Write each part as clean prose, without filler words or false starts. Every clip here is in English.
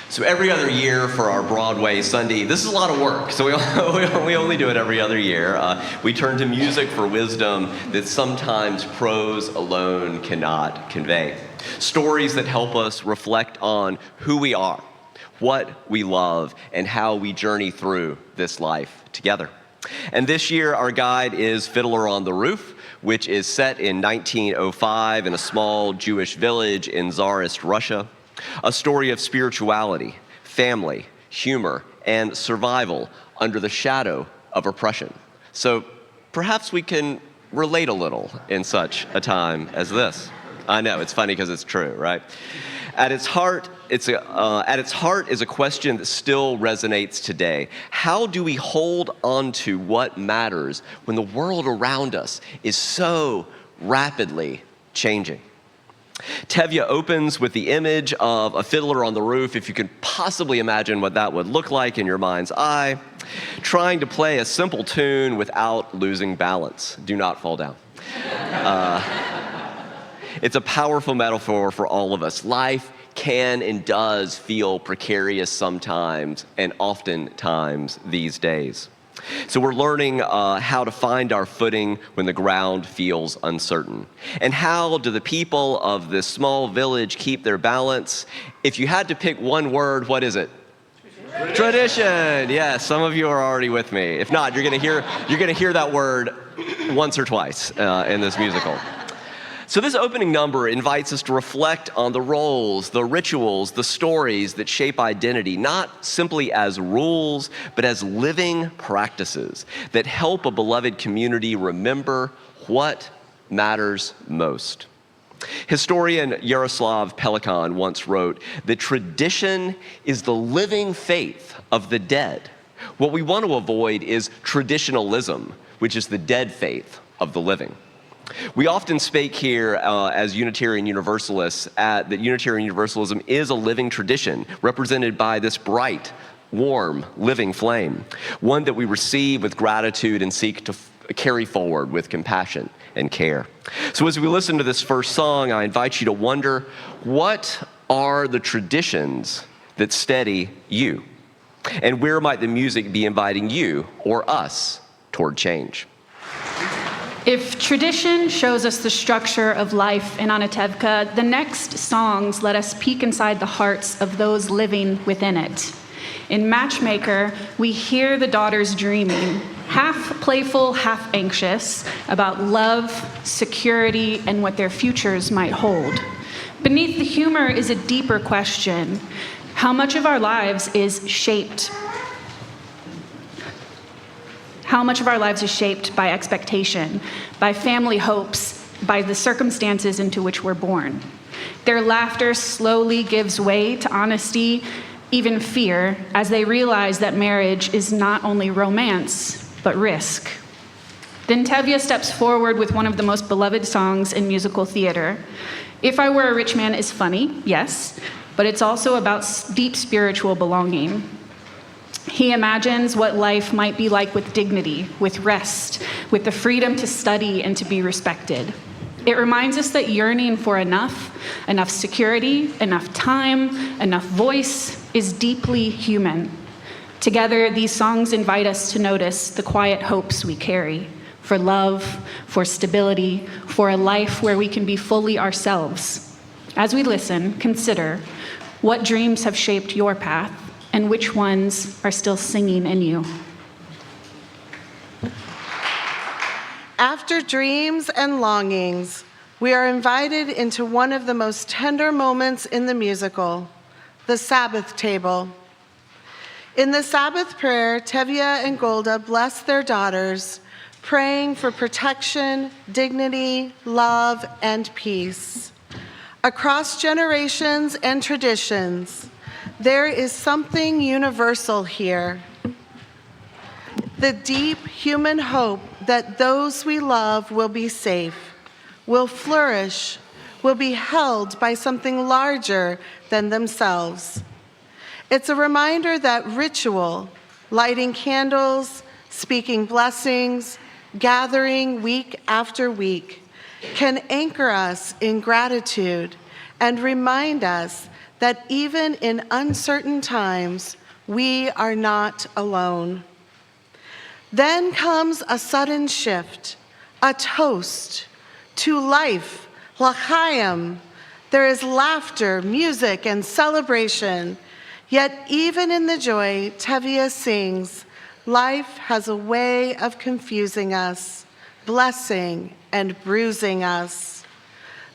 So every other year for our Broadway Sunday, this is a lot of work, so we only do it every other year. We turn to music for wisdom that sometimes prose alone cannot convey. Stories that help us reflect on who we are, what we love, and how we journey through this life together. And this year, our guide is Fiddler on the Roof, which is set in 1905 in a small Jewish village in Tsarist Russia. A story of spirituality, family, humor, and survival under the shadow of oppression. So perhaps we can relate a little in such a time as this. I know, it's funny because it's true, right? At its heart is a question that still resonates today. How do we hold on to what matters when the world around us is so rapidly changing? Tevye opens with the image of a fiddler on the roof, if you can possibly imagine what that would look like in your mind's eye, trying to play a simple tune without losing balance. Do not fall down. It's a powerful metaphor for all of us. Life can and does feel precarious sometimes, and oftentimes these days. So we're learning how to find our footing when the ground feels uncertain. And how do the people of this small village keep their balance? If you had to pick one word, what is it? Tradition. Yes, some of you are already with me. If not, you're going to hear that word once or twice in this musical. So this opening number invites us to reflect on the roles, the rituals, the stories that shape identity, not simply as rules, but as living practices that help a beloved community remember what matters most. Historian Yaroslav Pelikan once wrote that tradition is the living faith of the dead. What we want to avoid is traditionalism, which is the dead faith of the living. We often speak here as Unitarian Universalists that Unitarian Universalism is a living tradition represented by this bright, warm, living flame, one that we receive with gratitude and seek to carry forward with compassion and care. So as we listen to this first song, I invite you to wonder, what are the traditions that steady you? And where might the music be inviting you or us toward change? If tradition shows us the structure of life in Anatevka, the next songs let us peek inside the hearts of those living within it. In Matchmaker, we hear the daughters dreaming, half playful, half anxious, about love, security, and what their futures might hold. Beneath the humor is a deeper question. How much of our lives is shaped by expectation, by family hopes, by the circumstances into which we're born? Their laughter slowly gives way to honesty, even fear, as they realize that marriage is not only romance, but risk. Then Tevye steps forward with one of the most beloved songs in musical theater. If I Were a Rich Man is funny, yes, but it's also about deep spiritual belonging. He imagines what life might be like with dignity, with rest, with the freedom to study and to be respected. It reminds us that yearning for enough security, enough time, enough voice is deeply human. Together, these songs invite us to notice the quiet hopes we carry for love, for stability, for a life where we can be fully ourselves. As we listen, consider what dreams have shaped your path, and which ones are still singing in you. After dreams and longings, we are invited into one of the most tender moments in the musical, the Sabbath table. In the Sabbath prayer, Tevye and Golda bless their daughters, praying for protection, dignity, love, and peace. Across generations and traditions, there is something universal here. The deep human hope that those we love will be safe, will flourish, will be held by something larger than themselves. It's a reminder that ritual, lighting candles, speaking blessings, gathering week after week, can anchor us in gratitude and remind us that even in uncertain times, we are not alone. Then comes a sudden shift, a toast to life, l'chaim. There is laughter, music, and celebration. Yet even in the joy, Tevye sings, life has a way of confusing us, blessing and bruising us.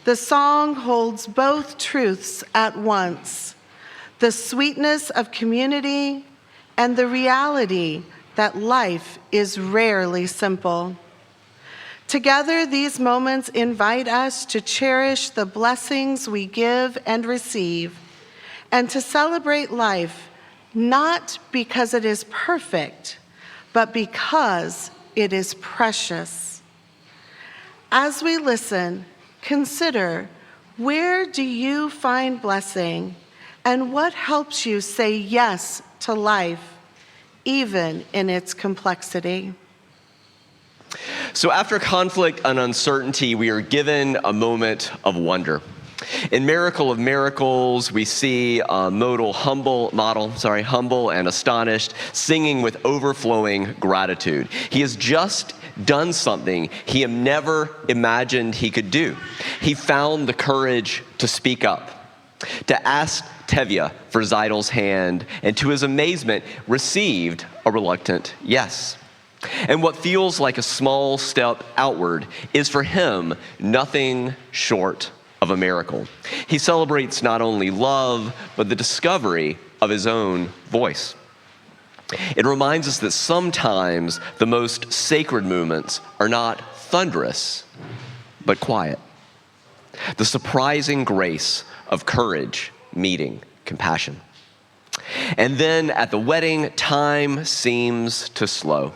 The song holds both truths at once, the sweetness of community and the reality that life is rarely simple. Together, these moments invite us to cherish the blessings we give and receive, and to celebrate life not because it is perfect, but because it is precious. As we listen, consider, where do you find blessing, and what helps you say yes to life, even in its complexity? So after conflict and uncertainty, we are given a moment of wonder. In Miracle of Miracles, we see a model humble and astonished, singing with overflowing gratitude. He has just done something he had never imagined he could do. He found the courage to speak up, to ask Tevye for Zeidel's hand, and to his amazement, received a reluctant yes. And what feels like a small step outward is for him nothing short of a miracle. He celebrates not only love, but the discovery of his own voice. It reminds us that sometimes the most sacred moments are not thunderous, but quiet. The surprising grace of courage meeting compassion. And then at the wedding, time seems to slow.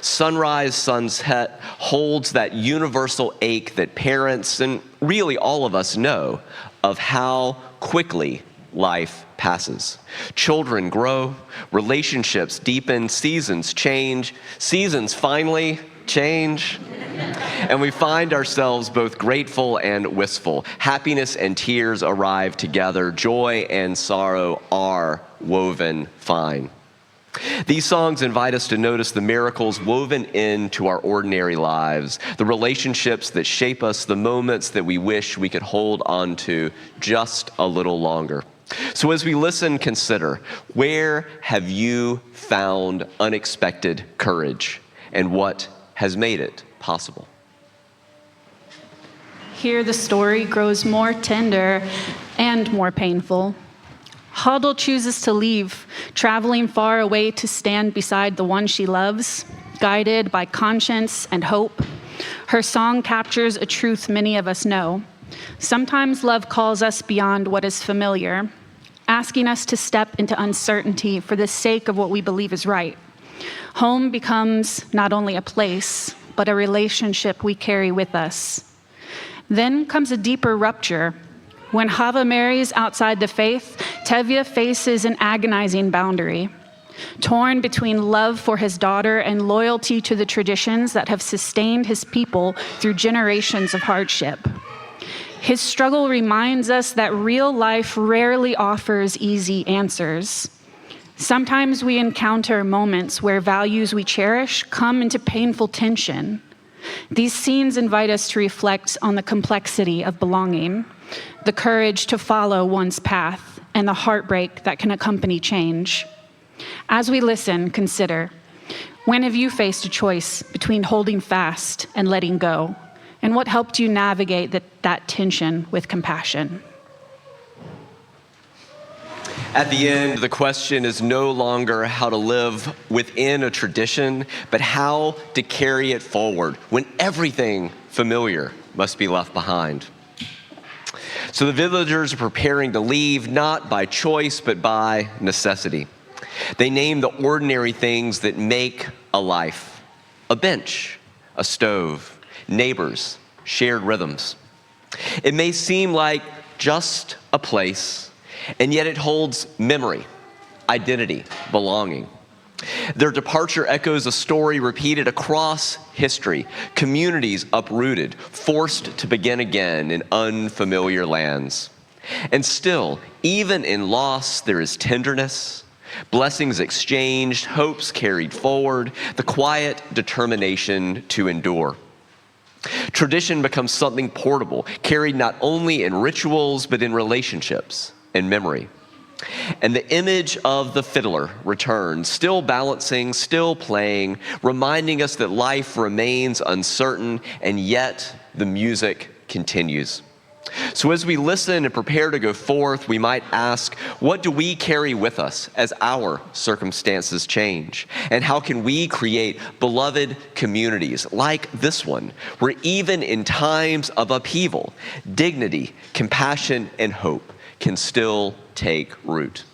Sunrise, sunset holds that universal ache that parents and really all of us know of how quickly life passes. Children grow, relationships deepen, seasons change, seasons finally change, and we find ourselves both grateful and wistful. Happiness and tears arrive together, joy and sorrow are woven fine. These songs invite us to notice the miracles woven into our ordinary lives, the relationships that shape us, the moments that we wish we could hold on to just a little longer. So as we listen, consider, where have you found unexpected courage, and what has made it possible? Here the story grows more tender and more painful. Hadel chooses to leave, traveling far away to stand beside the one she loves, guided by conscience and hope. Her song captures a truth many of us know. Sometimes love calls us beyond what is familiar, asking us to step into uncertainty for the sake of what we believe is right. Home becomes not only a place, but a relationship we carry with us. Then comes a deeper rupture. When Chava marries outside the faith, Tevye faces an agonizing boundary. Torn between love for his daughter and loyalty to the traditions that have sustained his people through generations of hardship. His struggle reminds us that real life rarely offers easy answers. Sometimes we encounter moments where values we cherish come into painful tension. These scenes invite us to reflect on the complexity of belonging, the courage to follow one's path, and the heartbreak that can accompany change. As we listen, consider, when have you faced a choice between holding fast and letting go? And what helped you navigate that tension with compassion? At the end, the question is no longer how to live within a tradition, but how to carry it forward when everything familiar must be left behind. So the villagers are preparing to leave, not by choice, but by necessity. They name the ordinary things that make a life: a bench, a stove, neighbors, shared rhythms. It may seem like just a place, and yet it holds memory, identity, belonging. Their departure echoes a story repeated across history, communities uprooted, forced to begin again in unfamiliar lands. And still, even in loss, there is tenderness, blessings exchanged, hopes carried forward, the quiet determination to endure. Tradition becomes something portable, carried not only in rituals, but in relationships and memory. And the image of the fiddler returns, still balancing, still playing, reminding us that life remains uncertain, and yet the music continues. So as we listen and prepare to go forth, we might ask, what do we carry with us as our circumstances change? And how can we create beloved communities like this one, where even in times of upheaval, dignity, compassion, and hope can still take root?